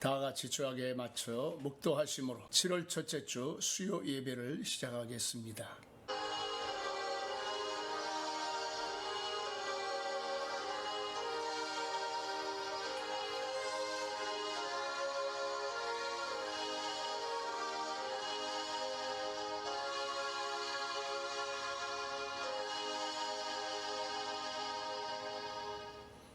다 같이 주악에 맞춰 묵도하심으로 7월 첫째 주 수요 예배를 시작하겠습니다.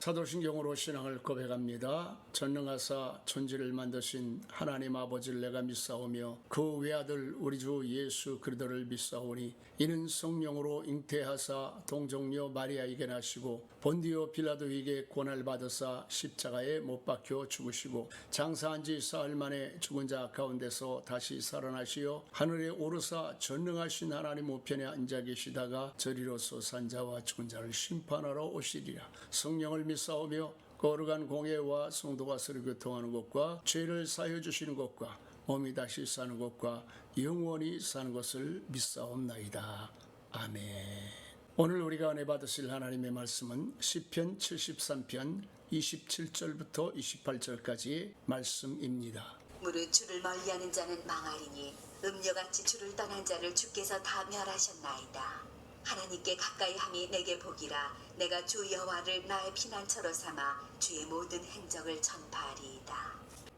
사도신경으로 신앙을 고백합니다. 전능하사 천지를 만드신 하나님 아버지를 내가 믿사오며 그 외아들 우리 주 예수 그리스도를 믿사오니 이는 성령으로 잉태하사 동정녀 마리아에게 나시고 본디오 빌라도에게 고난을 받으사 십자가에 못 박혀 죽으시고 장사한 지 사흘 만에 죽은 자 가운데서 다시 살아나시어 하늘에 오르사 전능하신 하나님 우편에 앉아 계시다가 저리로서 산 자와 죽은 자를 심판하러 오시리라. 성령을 믿사오며 거룩한 공예와 성도가 서로 교통하는 것과 죄를 사하여 주시는 것과 몸이 다시 사는 것과 영원히 사는 것을 믿사옵나이다. 아멘. 오늘 우리가 은혜 받으실 하나님의 말씀은 시편 73편 27절부터 28절까지의 말씀입니다. 무릇 주를 멀리하는 자는 망하리니 음녀같이 주를 떠난 자를 주께서 다 멸하셨나이다. 하나님께 가까이 함이 내게 복이라. 내가 주 여호와를 나의 피난처로 삼아 주의 모든 행적을 전파하리이다.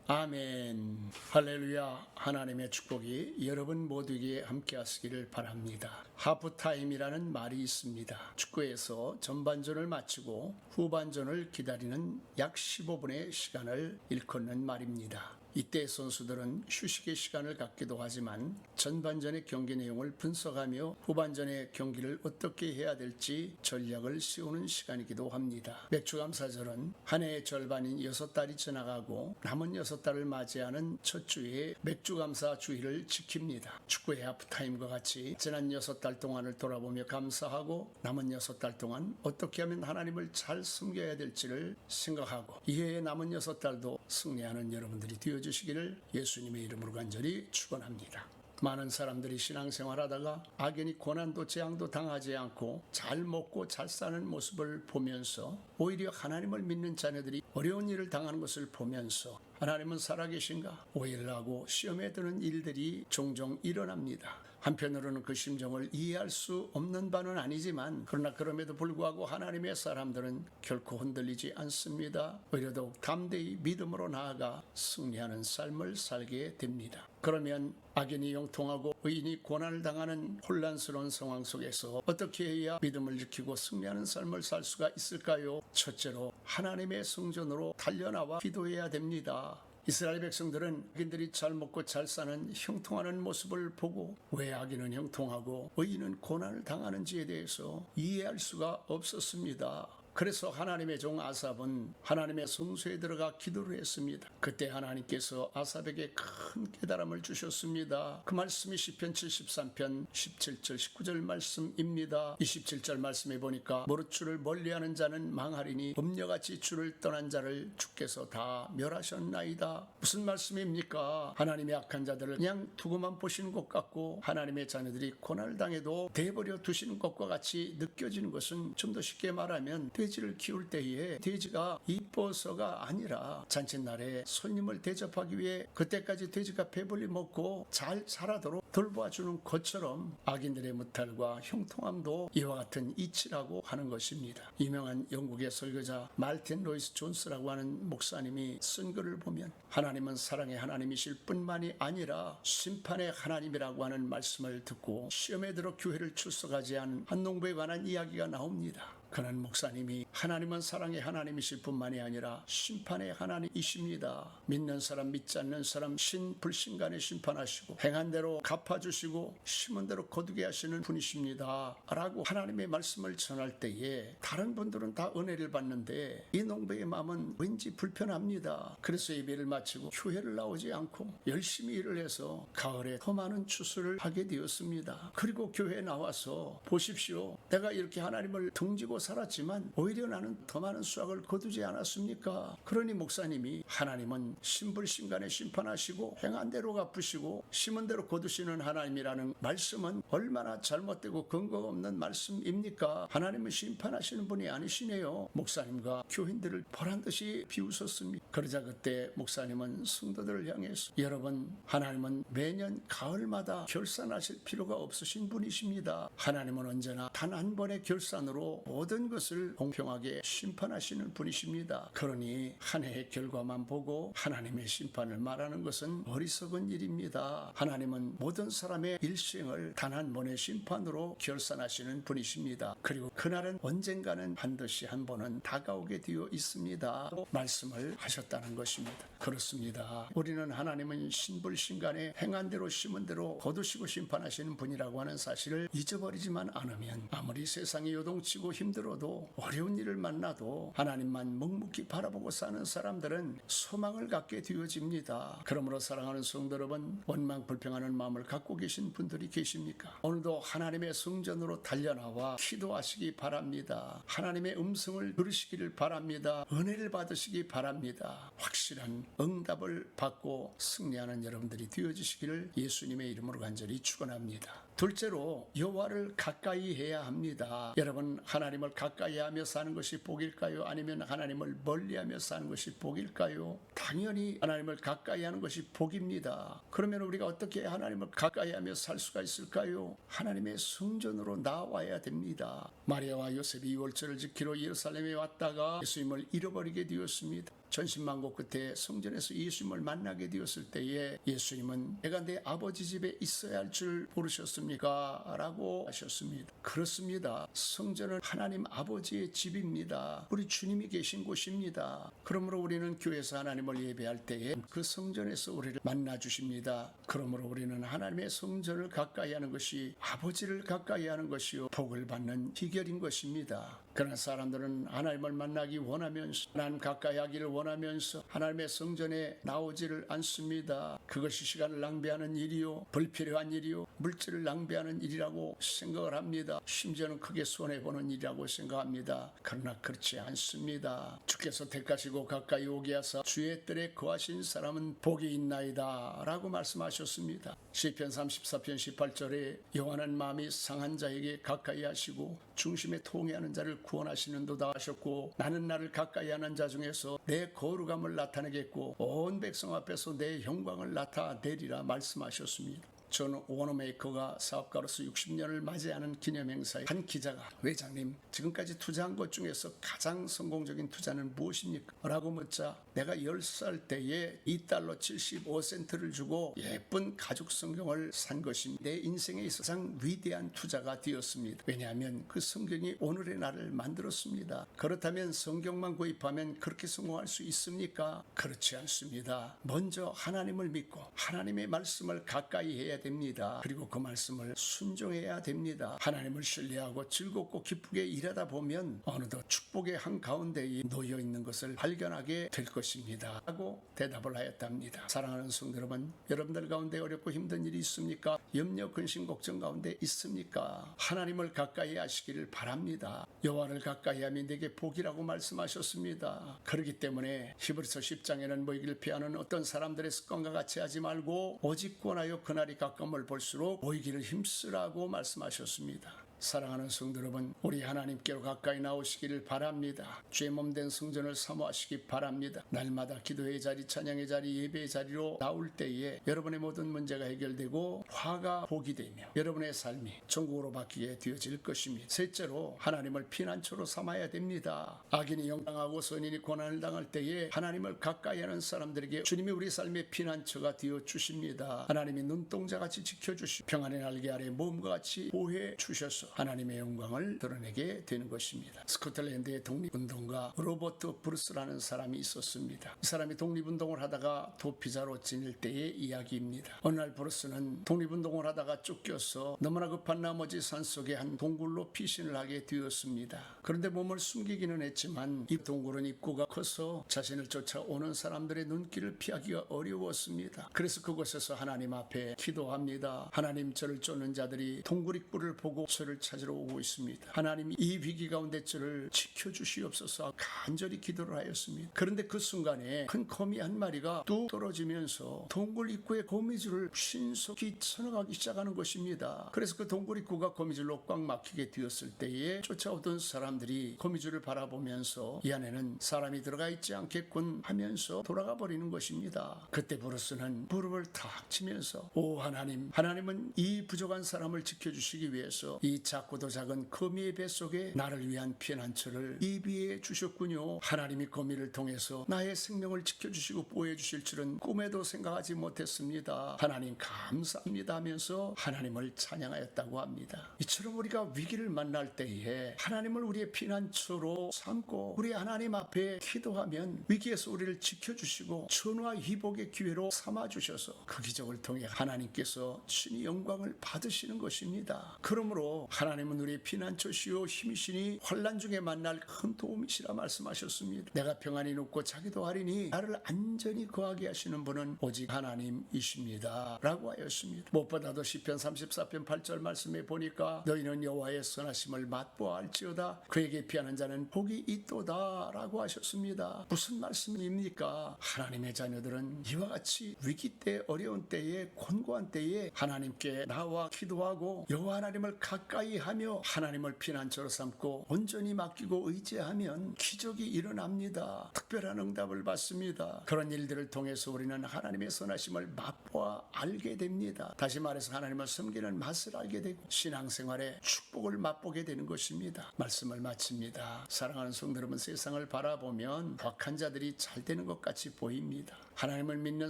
아멘. 할렐루야. 하나님의 축복이 여러분 모두에게 함께 하시기를 바랍니다. 하프타임이라는 말이 있습니다. 축구에서 전반전을 마치고 후반전을 기다리는 약 15분의 시간을 일컫는 말입니다. 이때 선수들은 휴식의 시간을 갖기도 하지만 전반전의 경기 내용을 분석하며 후반전의 경기를 어떻게 해야 될지 전략을 세우는 시간이기도 합니다. 맥주감사절은 한 해의 절반인 6달이 지나가고 남은 6달을 맞이하는 첫 주에 맥주감사 주일을 지킵니다. 축구의 하프타임과 같이 지난 6달 동안을 돌아보며 감사하고 남은 6달 동안 어떻게 하면 하나님을 잘 섬겨야 될지를 생각하고 이해의 남은 6달도 승리하는 여러분들이 되어주시기를 예수님의 이름으로 간절히 축원합니다. 많은 사람들이 신앙생활하다가 악연히 고난도 재앙도 당하지 않고 잘 먹고 잘 사는 모습을 보면서 오히려 하나님을 믿는 자녀들이 어려운 일을 당하는 것을 보면서 하나님은 살아계신가 오해를 하고 시험에 드는 일들이 종종 일어납니다. 한편으로는 그 심정을 이해할 수 없는 바는 아니지만 그러나 그럼에도 불구하고 하나님의 사람들은 결코 흔들리지 않습니다. 오히려 더욱 담대히 믿음으로 나아가 승리하는 삶을 살게 됩니다. 그러면 악인이 형통하고 의인이 고난을 당하는 혼란스러운 상황 속에서 어떻게 해야 믿음을 지키고 승리하는 삶을 살 수가 있을까요? 첫째로 하나님의 성전으로 달려나와 기도해야 됩니다. 이스라엘 백성들은 악인들이 잘 먹고 잘 사는 형통하는 모습을 보고 왜 악인은 형통하고 의인은 고난을 당하는지에 대해서 이해할 수가 없었습니다. 그래서 하나님의 종 아삽은 하나님의 성소에 들어가 기도를 했습니다. 그때 하나님께서 아삽에게 큰 깨달음을 주셨습니다. 그 말씀이 시편 73편 17절 19절 말씀입니다. 27절 말씀에 보니까 무릇 주를 멀리하는 자는 망하리니 음녀같이 주를 떠난 자를 주께서 다 멸하셨나이다. 무슨 말씀입니까? 하나님의 악한 자들을 그냥 두고만 보시는 것 같고 하나님의 자녀들이 고난을 당해도 내버려 두시는 것과 같이 느껴지는 것은 좀 더 쉽게 말하면 돼지를 키울 때에 돼지가 이뻐서가 아니라 잔칫날에 손님을 대접하기 위해 그때까지 돼지가 배불리 먹고 잘 살아도록 돌봐주는 것처럼 악인들의 무탈과 형통함도 이와 같은 이치라고 하는 것입니다. 유명한 영국의 설교자 말틴 로이스 존스라고 하는 목사님이 쓴 글을 보면 하나님은 사랑의 하나님이실 뿐만이 아니라 심판의 하나님이라고 하는 말씀을 듣고 시험에 들어 교회를 출석하지 않은 한 농부에 관한 이야기가 나옵니다. 그는 목사님이 하나님은 사랑의 하나님이실 뿐만이 아니라 심판의 하나님이십니다. 믿는 사람 믿지 않는 사람 신불신간에 심판하시고 행한 대로 갚아주시고 심은 대로 거두게 하시는 분이십니다. 라고 하나님의 말씀을 전할 때에 다른 분들은 다 은혜를 받는데 이 농부의 마음은 왠지 불편합니다. 그래서 예배를 마치고 교회를 나오지 않고 열심히 일을 해서 가을에 더 많은 추수를 하게 되었습니다. 그리고 교회에 나와서 보십시오. 내가 이렇게 하나님을 등지고 살았지만 오히려 나는 더 많은 수확을 거두지 않았습니까? 그러니 목사님이 하나님은 신불신간에 심판하시고 행한 대로 갚으시고 심은 대로 거두시는 하나님이라는 말씀은 얼마나 잘못되고 근거가 없는 말씀입니까? 하나님은 심판하시는 분이 아니시네요. 목사님과 교인들을 보란듯이 비웃었습니다. 그러자 그때 목사님은 성도들을 향해서 여러분, 하나님은 매년 가을마다 결산하실 필요가 없으신 분이십니다. 하나님은 언제나 단 한 번의 결산으로 모든 것을 공평하게 심판하시는 분이십니다. 그러니 한 해의 결과만 보고 하나님의 심판을 말하는 것은 어리석은 일입니다. 하나님은 모든 사람의 일생을 단 한 번의 심판으로 결산하시는 분이십니다. 그리고 그날은 언젠가는 반드시 한 번은 다가오게 되어 있습니다. 말씀을 하셨다는 것입니다. 그렇습니다. 우리는 하나님은 신불신간에 행한 대로 심은 대로 거두시고 심판하시는 분이라고 하는 사실을 잊어버리지만 않으면 아무리 세상이 요동치고 힘들어도 어려운 일을 만나도 하나님만 묵묵히 바라보고 사는 사람들은 소망을 갖게 되어집니다. 그러므로 사랑하는 성도 여러분, 원망불평하는 마음을 갖고 계신 분들이 계십니까? 오늘도 하나님의 성전으로 달려나와 기도하시기 바랍니다. 하나님의 음성을 들으시기를 바랍니다. 은혜를 받으시기 바랍니다. 확실한 응답을 받고 승리하는 여러분들이 되어주시기를 예수님의 이름으로 간절히 축원합니다. 둘째로 여호와를 가까이 해야 합니다. 여러분, 하나님을 가까이 하며 사는 것이 복일까요? 아니면 하나님을 멀리하며 사는 것이 복일까요? 당연히 하나님을 가까이 하는 것이 복입니다. 그러면 우리가 어떻게 하나님을 가까이 하며 살 수가 있을까요? 하나님의 성전으로 나와야 됩니다. 마리아와 요셉이 유월절을 지키러 예루살렘에 왔다가 예수님을 잃어버리게 되었습니다. 전신만고 끝에 성전에서 예수님을 만나게 되었을 때에 예수님은 내가 내 아버지 집에 있어야 할 줄 모르셨습니까? 라고 하셨습니다. 그렇습니다. 성전은 하나님 아버지의 집입니다. 우리 주님이 계신 곳입니다. 그러므로 우리는 교회에서 하나님을 예배할 때에 그 성전에서 우리를 만나 주십니다. 그러므로 우리는 하나님의 성전을 가까이 하는 것이 아버지를 가까이 하는 것이요 복을 받는 비결인 것입니다. 그러나 사람들은 하나님을 만나기 원하면서 하나님 가까이 하기를 원하면서 하나님의 성전에 나오지를 않습니다. 그것이 시간을 낭비하는 일이요 불필요한 일이요 물질을 낭비하는 일이라고 생각을 합니다. 심지어는 크게 손해보는 일이라고 생각합니다. 그러나 그렇지 않습니다. 주께서 택하시고 가까이 오게 하사 주의 뜰에 거하신 사람은 복이 있나이다 라고 말씀하셨습니다. 시편 34편 18절에 여호와는 마음이 상한 자에게 가까이 하시고 중심에 통해하는 자를 구원하시는도다 하셨고, 나는 나를 가까이 하는 자 중에서 내 거룩함을 나타내겠고 온 백성 앞에서 내 영광을 나타내리라 말씀하셨습니다. 존 워너메이커가 사업가로서 60년을 맞이하는 기념행사에 한 기자가 회장님, 지금까지 투자한 것 중에서 가장 성공적인 투자는 무엇입니까? 라고 묻자 내가 10살 때에 $2.75를 주고 예쁜 가죽 성경을 산 것이 내 인생에 있어 가장 위대한 투자가 되었습니다. 왜냐하면 그 성경이 오늘의 나를 만들었습니다. 그렇다면 성경만 구입하면 그렇게 성공할 수 있습니까? 그렇지 않습니다. 먼저 하나님을 믿고 하나님의 말씀을 가까이 해야 됩니다. 그리고 그 말씀을 순종해야 됩니다. 하나님을 신뢰하고 즐겁고 기쁘게 일하다 보면 어느덧 축복의 한가운데에 놓여 있는 것을 발견하게 될 것입니다. 라고 대답을 하였답니다. 사랑하는 성도 여러분, 여러분들 가운데 어렵고 힘든 일이 있습니까? 염려, 근심, 걱정 가운데 있습니까? 하나님을 가까이 하시기를 바랍니다. 여호와를 가까이 하면 내게 복이라고 말씀하셨습니다. 그렇기 때문에 히브리서 10장에는 모이기를 피하는 어떤 사람들의 습관과 같이 하지 말고 오직 구원하여 그날이 가까움을 볼수록 모이기를 힘쓰라고 말씀하셨습니다. 사랑하는 성도 여러분, 우리 하나님께로 가까이 나오시기를 바랍니다. 죄 몸된 성전을 사모하시기 바랍니다. 날마다 기도의 자리, 찬양의 자리, 예배의 자리로 나올 때에 여러분의 모든 문제가 해결되고 화가 복이 되며 여러분의 삶이 천국으로 바뀌게 되어질 것입니다. 셋째로 하나님을 피난처로 삼아야 됩니다. 악인이 영당하고 선인이 고난을 당할 때에 하나님을 가까이 하는 사람들에게 주님이 우리 삶의 피난처가 되어 주십니다. 하나님이 눈동자같이 지켜주시고 평안의 날개 아래 몸과 같이 보호해 주셔서 하나님의 영광을 드러내게 되는 것입니다. 스코틀랜드의 독립운동가 로버트 브루스라는 사람이 있었습니다. 이 사람이 독립운동을 하다가 도피자로 지낼 때의 이야기입니다. 어느 날 브루스는 독립운동을 하다가 쫓겨서 너무나 급한 나머지 산속의 한 동굴로 피신을 하게 되었습니다. 그런데 몸을 숨기기는 했지만 이 동굴은 입구가 커서 자신을 쫓아오는 사람들의 눈길을 피하기가 어려웠습니다. 그래서 그곳에서 하나님 앞에 기도합니다. 하나님, 저를 쫓는 자들이 동굴 입구를 보고 저를 저를 찾으러 오고 있습니다. 하나님, 이 위기 가운데 저를 지켜주시옵소서 간절히 기도를 하였습니다. 그런데 그 순간에 큰 거미 한 마리가 뚝 떨어지면서 동굴 입구에 거미줄을 신속히 쳐나가기 시작하는 것입니다. 그래서 그 동굴 입구가 거미줄로 꽉 막히게 되었을 때에 쫓아오던 사람들이 거미줄을 바라보면서 이 안에는 사람이 들어가 있지 않겠군 하면서 돌아가 버리는 것입니다. 그때 브루스는 무릎을 탁 치면서 오 하나님, 하나님은 이 부족한 사람을 지켜주시기 위해서 이 작고도 작은 거미의 뱃속에 나를 위한 피난처를 예비해 주셨군요. 하나님이 거미를 통해서 나의 생명을 지켜주시고 보호해 주실 줄은 꿈에도 생각하지 못했습니다. 하나님 감사합니다 하면서 하나님을 찬양하였다고 합니다. 이처럼 우리가 위기를 만날 때에 하나님을 우리의 피난처로 삼고 우리 하나님 앞에 기도하면 위기에서 우리를 지켜주시고 천화 희복의 기회로 삼아주셔서 그 기적을 통해 하나님께서 친히 영광을 받으시는 것입니다. 그러므로 하나님은 우리의 피난처시요 힘이시니 환난 중에 만날 큰 도움이시라 말씀하셨습니다. 내가 평안히 눕고 자기도 하리니 나를 안전히 거하게 하시는 분은 오직 하나님이십니다 라고 하였습니다. 무엇보다도 시편 34편 8절 말씀에 보니까 너희는 여호와의 선하심을 맛보아 알지어다 그에게 피하는 자는 복이 있도다 라고 하셨습니다. 무슨 말씀입니까? 하나님의 자녀들은 이와 같이 위기 때, 어려운 때에, 곤고한 때에 하나님께 나와 기도하고 여호와 하나님을 가까이 하며 하나님을 피난처로 삼고 온전히 맡기고 의지하면 기적이 일어납니다. 특별한 응답을 받습니다. 그런 일들을 통해서 우리는 하나님의 선하심을 맛보아 알게 됩니다. 다시 말해서 하나님을 섬기는 맛을 알게 되고 신앙생활의 축복을 맛보게 되는 것입니다. 말씀을 마칩니다. 사랑하는 성도 여러분, 세상을 바라보면 악한 자들이 잘 되는 것 같이 보입니다. 하나님을 믿는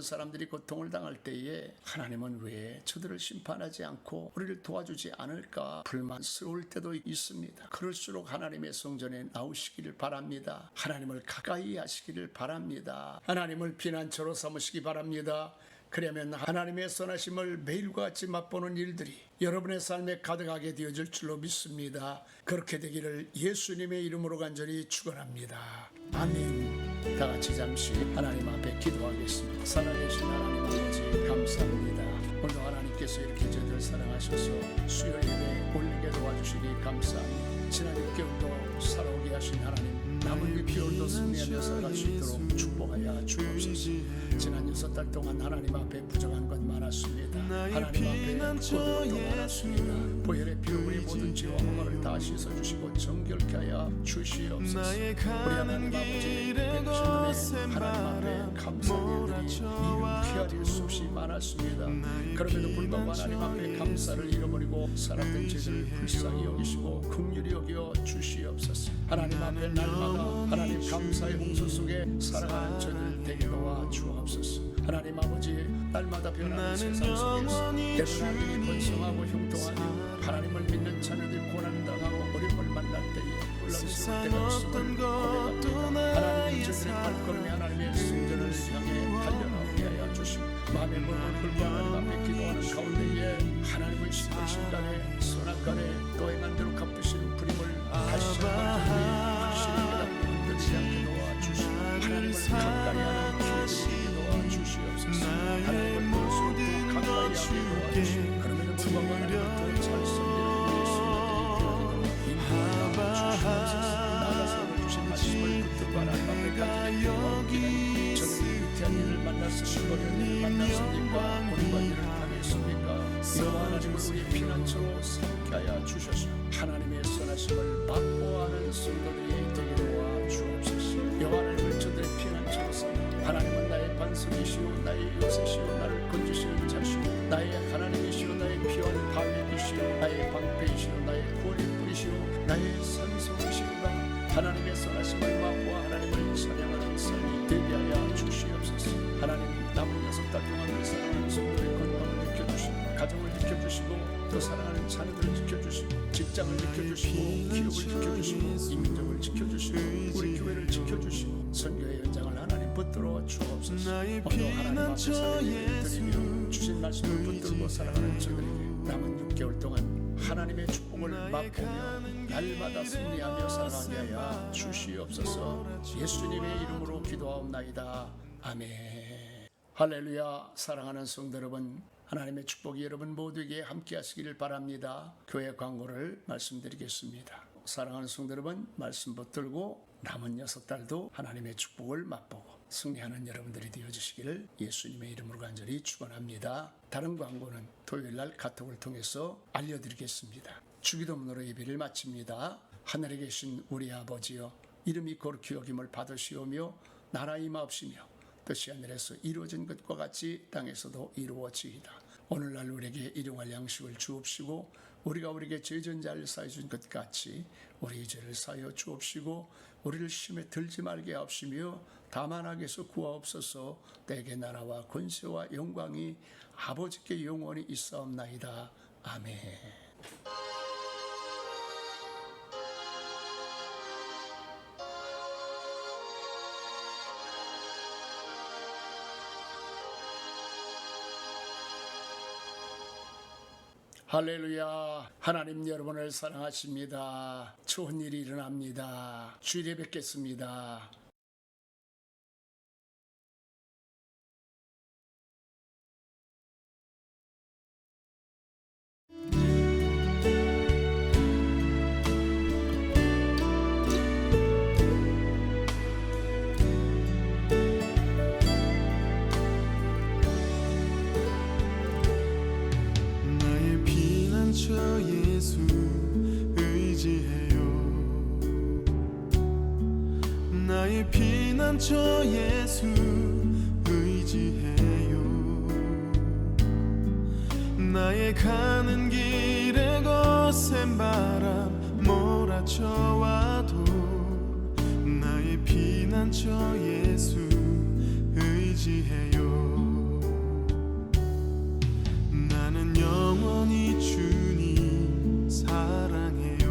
사람들이 고통을 당할 때에 하나님은 왜 저들을 심판하지 않고 우리를 도와주지 않을까 불만스러울 때도 있습니다. 그럴수록 하나님의 성전에 나오시기를 바랍니다. 하나님을 가까이 하시기를 바랍니다. 하나님을 피난처로 삼으시기 바랍니다. 그러면 하나님의 선하심을 매일과 같이 맛보는 일들이 여러분의 삶에 가득하게 되어질 줄로 믿습니다. 그렇게 되기를 예수님의 이름으로 간절히 축원합니다. 아멘. 다 같이 잠시 하나님 앞에 기도하겠습니다. 살아계신 하나님 아버지 감사합니다. 오늘도 하나님께서 이렇게 저희를 사랑하셔서 수요 예배 올리게 도와주시기 감사합니다. 지난 6개월도 살아오게 하신 하나님, 남은 6개월도 승리하며 살아갈 수 있도록 축복하여 주옵소서. 지난 6달 동안 하나님 앞에 부정한 것 많았습니다. 하나님 앞에 고독도 많았습니다. 보혈의 피로 우리 모든 죄와 허물을 다 씻어주시고 정결케 하여 주시옵소서. 우리 하나님 아버지 되신 은혜 하나님 앞에 감사의 일들이 이루 헤아릴 수 없이 많았습니다. 그럼에도 불구하고 하나님 앞에 감사를 잃어버리고 살았던 죄들을 불쌍히 여기시고 긍휼히 여겨 주시옵소서. 하나님 앞에 날마다 하나님 감사의 홍수 속에 살아가는 저들 되게 도와 주옵소서. 하나님 아버지, 날마다 변하는 세상 속에서 때로는 번성하고 형통하며 하나님을 믿는 자녀들이 고난당하고 어려움을 만날 때에 혼란스러울 때가 있음을 고백합니다. 하나님은 저들의 발걸음이 하나님의 성전을 향해 달려나오게 하여 주시고 마음의 문을 풀고 하나님 앞에 기도하는 가운데에 하나님의 심판순간에 선악간에 또 행한 대로 갚으시는 부림을 다시 한번 확실히 흔들리지 않게 도와주시고 하나님을 가까이 하는 기회를 도와주시옵소서. 하나님을 볼수록 가까이 하게 도와주시고 그러면 불구하고 하나님을 더 잘 섬기는 우리의 신앙들이 되어지도록 인도하여 주시옵소서. 나가서 주신 말씀을 붙들고 하나님 앞에 가지게 도와주시고 저들이 위태한 일을 만났습니까? 어려운 일을 만났습니까? 고난과 일을 당했습니까? 여호와 하나님을 우리의 피난처로 삼게 하여 주셔서 하나님의 선하심을 맛보아하는 성도들이 되게 도와 주옵소서. 여호와 하나님을 저들의 피난처로 삼아 하나님은 나의 반석이시오 나의 요새시오 나를 건지시는 자시오 나의 하나님이시오 나의 피할 바위이시오 나의 방패이시오 나의 구원의 뿌리시오 나의 산성이시오가 하나님의 선하심을 맛보아 하나님을 찬양하는 삶이 되게 하여 주시옵소서. 하나님 남은 6달 동안 우리 사랑하는 성도의 건강을 지켜주시고 가정을 지켜주시고 또 사랑하는 자녀들을 지켜주시고 직장을 지켜주시고 기업을 지켜주시고 이민족을 지켜주시고 우리 교회를 지켜주시고 선교의 현장을 하나님 붙들어 주옵소서. 오늘 하나님 앞에 사랑을 드리며 주신 말씀을 붙들고 살아가는 저들에게 남은 6개월 동안 하나님의 축복을 맛보며 날마다 승리하며 살아가게 하여 주시옵소서. 예수님의 이름으로 기도하옵나이다. 아멘. 할렐루야. 사랑하는 성도 여러분, 하나님의 축복이 여러분 모두에게 함께 하시기를 바랍니다. 교회 광고를 말씀드리겠습니다. 사랑하는 성도 여러분, 말씀 붙들고 남은 6달도 하나님의 축복을 맛보고 승리하는 여러분들이 되어주시기를 예수님의 이름으로 간절히 축원합니다. 다른 광고는 토요일날 카톡을 통해서 알려드리겠습니다. 주기도문으로 예배를 마칩니다. 하늘에 계신 우리 아버지여, 이름이 거룩히 여김을 받으시오며 나라 임하옵시며 뜻이 하늘에서 이루어진 것과 같이 땅에서도 이루어지이다. 오늘날 우리에게 일용할 양식을 주옵시고 우리가 우리에게 죄진 자를 사해 준 것 같이 우리 죄를 사하여 주옵시고 우리를 시험에 들지 말게 하옵시며 다만 악에서 구하옵소서. 내게 나라와 권세와 영광이 아버지께 영원히 있사옵나이다. 아멘. 할렐루야. 하나님 여러분을 사랑하십니다. 좋은 일이 일어납니다. 주일에 뵙겠습니다. 저 예수 의지해요. 나의 피난처 예수 의지해요. 나의 가는 길에 거센 바람 몰아쳐와도 나의 피난처 예수 의지해요. 나는 영원히 주님 사랑해요.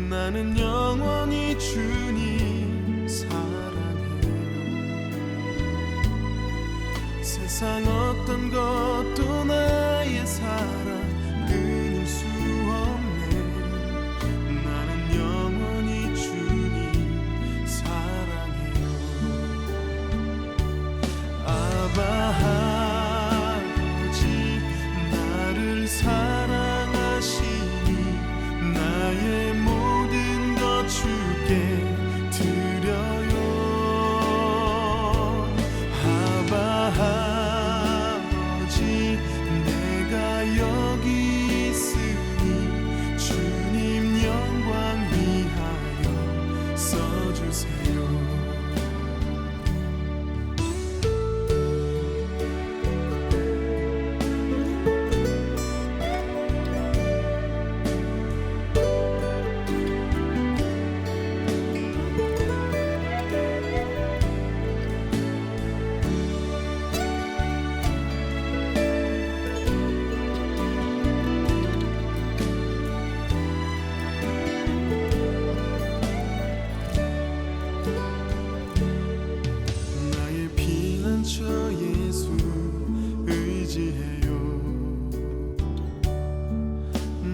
나는 영원히 주님 사랑해요. 세상 어떤 것도 나의 사랑 끊을 수 없네. 나는 영원히 주님 사랑해요. 아바 사랑하시니 나의 모든 것 주께 드려요. 아바 아버지 내가 여기 있으니 주님 영광 위하여 써주세요.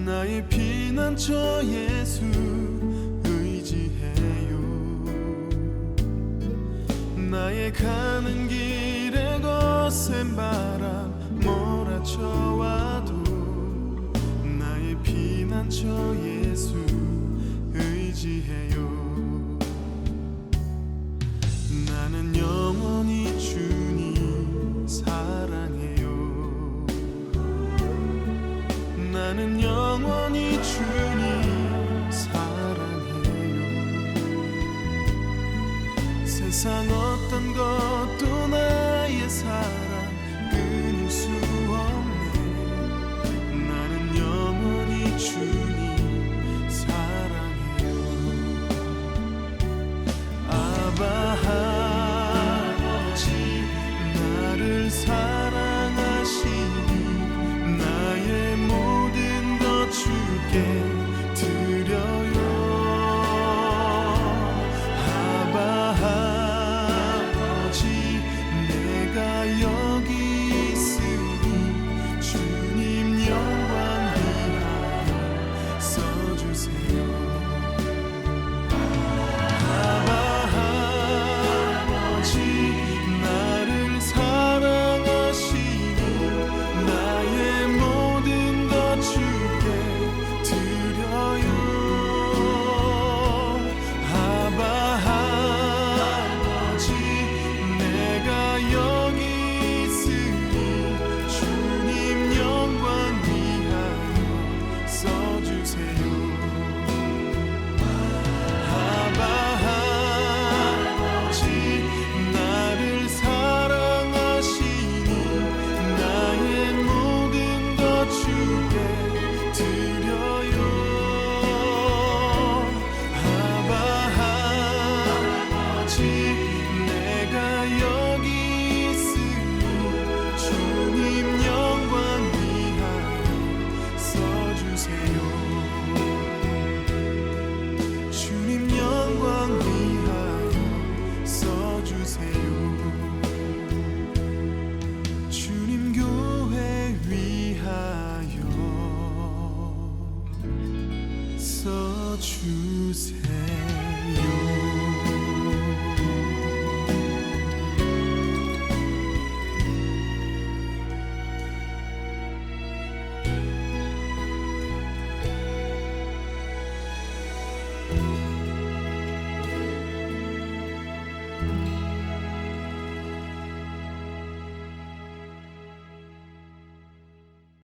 나의 피난처 예수 의지해요. 나의 가는 길에 거센 바람 몰아쳐와도 나의 피난처 예수 의지해요. 나는 영원